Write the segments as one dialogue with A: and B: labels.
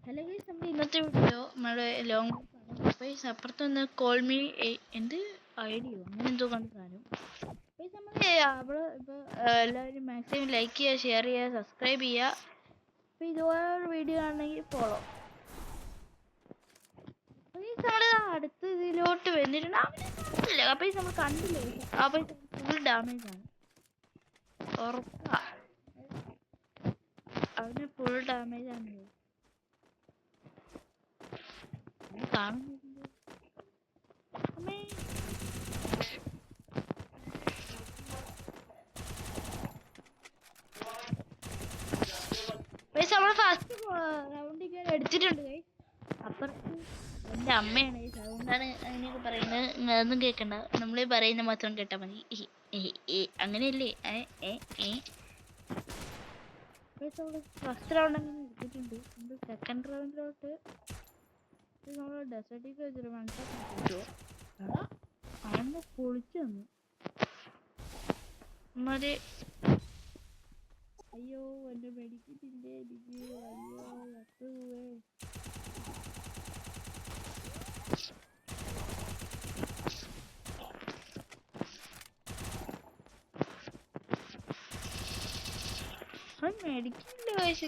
A: Hello guys, നമ്മുടെ ഇന്നത്തെ video നമ്മുടെ ലോങ് ഗൈസ് അപ്പുറത്തൊന്ന് കോൾ മീ എന്ത് ഐഡിയോ അങ്ങനെ എന്തോ കണ്ട് സാധനം ഗൈസ്. നമ്മൾ അവിടെ ഇപ്പോൾ എല്ലാവരും മാക്സിമം ലൈക്ക് ചെയ്യുക, ഷെയർ ചെയ്യുക, സബ്സ്ക്രൈബ് ചെയ്യുക. അപ്പോൾ ഇതുപോലൊരു വീഡിയോ ആണെങ്കിൽ ഫോളോ. ഗൈസ് നമ്മൾ അടുത്ത ഇതിലോട്ട് വന്നിട്ടുണ്ട്. അവനെ കണ്ടില്ല, അപ്പോൾ നമ്മൾ കണ്ടില്ല. അപ്പോൾ ഫുൾ ഡാമേജ് ആണ്, ഉറപ്പാ. അവന് ഫുൾ ഡാമേജ് ആണ് കാണുന്നില്ല. നമ്മൾ ഫസ്റ്റ് റൗണ്ടിൽ കയറി എടുത്തിട്ടുണ്ട്. അപ്പുറത്ത് എൻ്റെ അമ്മയാണ്, അതുകൊണ്ടാണ് അങ്ങനെയൊക്കെ പറയുന്നത്. അതൊന്നും കേൾക്കണ്ട, നമ്മൾ പറയുന്ന മാത്രം കേട്ടാൽ മതി. അങ്ങനെയല്ലേ? ഫസ്റ്റ് റൗണ്ട് അങ്ങനെ എടുത്തിട്ടുണ്ട്. സെക്കൻഡ് റൗണ്ടിലോട്ട് നമ്മൾ ഡെസേർട്ടിക്ക് വെച്ചൊരു മനസ്സിലാക്കി അന്ന് പൊളിച്ചു തന്നു. മതി. അയ്യോ എൻ്റെ മെഡിക്കറ്റില്ലേ എനിക്ക്. അയ്യോ എത്തുവേ. മെഡിക്കറ്റില്ല വയസ്സ്.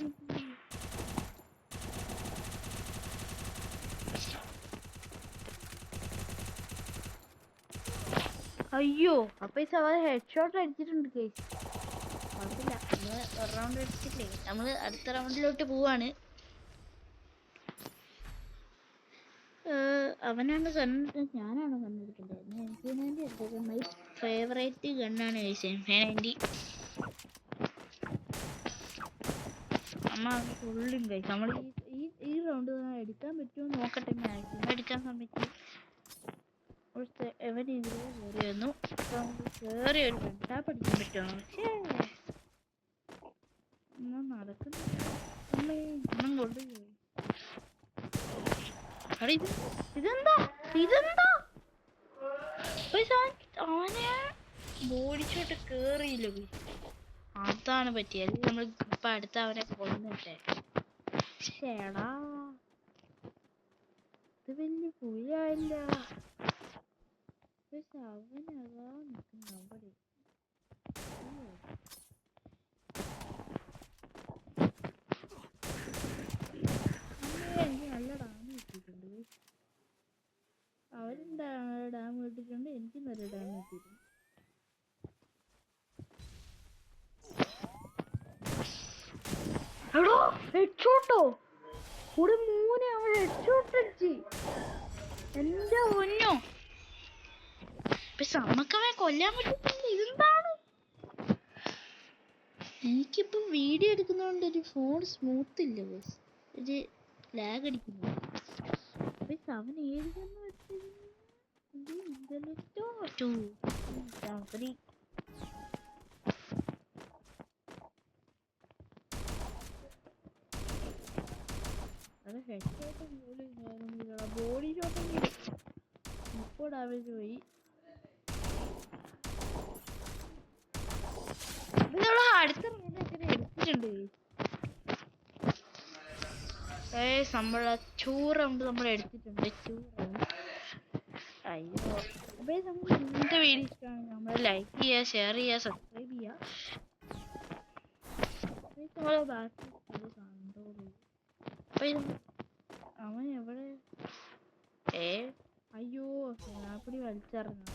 A: അയ്യോ അപ്പൊ ഹെഡ് ഷോട്ട് അടിച്ചിട്ടുണ്ട് കേസ്. കുഴപ്പമില്ല, നമ്മള് ഒരു റൗണ്ട് അടിച്ചിട്ടില്ലേ. നമ്മള് അടുത്ത റൗണ്ടിലോട്ട് പോവാണ്. അവനാണ് കണ്ണ്, ഞാനാണ് കണ്ണെടുക്കേണ്ടത്. M290 എടുത്തത്. മൈ ഫേവറേറ്റ് ഗണ്ണാണ് M290. അമ്മ ഫുള്ളും കഴിച്ചു. നമ്മൾ ഈ റൗണ്ട് എടുക്കാൻ പറ്റുമോ നോക്കട്ടെ. മാക്സിമം എടുക്കാൻ സമയത്ത് എവനെങ്കിലും കയറി വന്നു. കയറി ഒരു വെട്ടാ പഠിക്കാൻ പറ്റുമോ? ഒന്നും നടക്കുന്നില്ല. ഒന്നും കൊണ്ടുപോയി. ഇതെന്താ അവനെ ഓടിച്ചോട്ട് കേറിയില്ല. അതാണ് പറ്റിയത്. നമ്മൾ ഇപ്പൊ അടുത്ത അവനെ കൊന്നിട്ടെ. ചേടാ ഇത് വലിയ പുലിയായില്ല. അവനതാ നിൽക്കുന്ന അവിടെ. എനിക്ക് നല്ല ഡാം കിട്ടിയിട്ടുണ്ട്. അവരെന്താ ഡാം കിട്ടിയിട്ടുണ്ട്, എനിക്ക് നല്ല ഡാം കിട്ടിയിട്ടുണ്ട്. എടോ ഹെഡ്ഷോട്ടോ, ഒരു മൂന്ന് അവൻ ഹെഡ്ഷോട്ട് അടിച്ച്. എന്റെ പൊന്നോ, നമുക്കവനെ കൊല്ലാൻ പറ്റുന്നില്ല. ഇതെന്താണ്? എനിക്കിപ്പം വീഡിയോ എടുക്കുന്നതുകൊണ്ട് ഒരു ഫോൺ സ്മൂത്ത് ഇല്ല, ഒരു ലാഗ് അടിക്കുന്നു. അവൻ ഏതെന്ന് വെച്ചത് ഇന്റർനെറ്റോ രാത്രി. അത് ഹെഡ്ഷോട്ട് പോലും ബോഡി ഷോട്ടെങ്കിലും 30 ഡാമേജ് പോയി. അടുത്ത റൗണ്ട് എങ്ങനെ എടുത്തിട്ടുണ്ട്. നമ്മളെ 2 റൗണ്ട് നമ്മൾ എടുത്തിട്ടുണ്ട്. 2 റൗണ്ട്. അയ്യോ അപ്പൊ നമുക്ക് ഇങ്ങനത്തെ വീഡിയോ ഇഷ്ടമാണ് നമ്മൾ ലൈക്ക് ചെയ്യുക, ഷെയർ ചെയ്യുക, സബ്സ്ക്രൈബ് ചെയ്യുക. ബാക്കി അവൻ എവിടെ? അയ്യോ സേനാപ്പടി വലിച്ചെറിഞ്ഞു.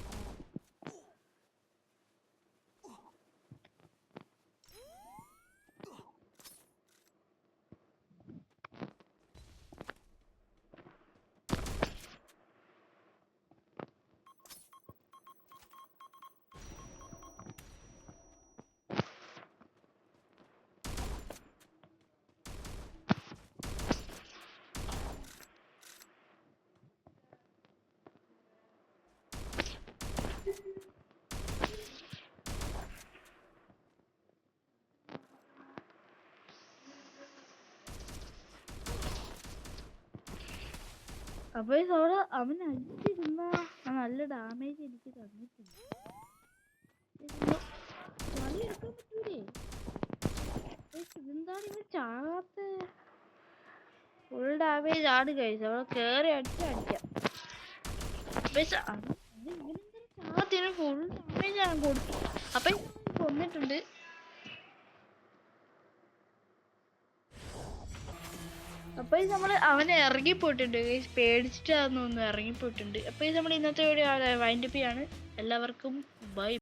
A: അപ്പൊ അവിടെ അവൻ അടിച്ചിരുന്ന നല്ല ഡാമേജ് എനിക്ക് തന്നിട്ടുണ്ട്. എടുക്കാൻ പറ്റൂലേ? ഇതെന്താണ് ഇവൻ ചാകാത്ത? ഫുൾ ഡാമേജ് ആണ് കഴിച്ചത്. അവളെ കേറി അടിക്കാം. ചാത്തിന് ഫുൾ ഡാമേജ് ആണ് കൊടുത്തു. അപ്പൊ കൊന്നിട്ടുണ്ട്. അപ്പൊ നമ്മള് അവനെ ഇറങ്ങിപ്പോയിട്ടുണ്ട്, പേടിച്ചിട്ടാന്ന് തോന്നുന്നു ഇറങ്ങിപ്പോയിട്ടുണ്ട്. അപ്പൊ നമ്മൾ ഇന്നത്തെ വീഡിയോ വൈൻഡപ്പ് ചെയ്യാണ്. എല്ലാവർക്കും ബൈ.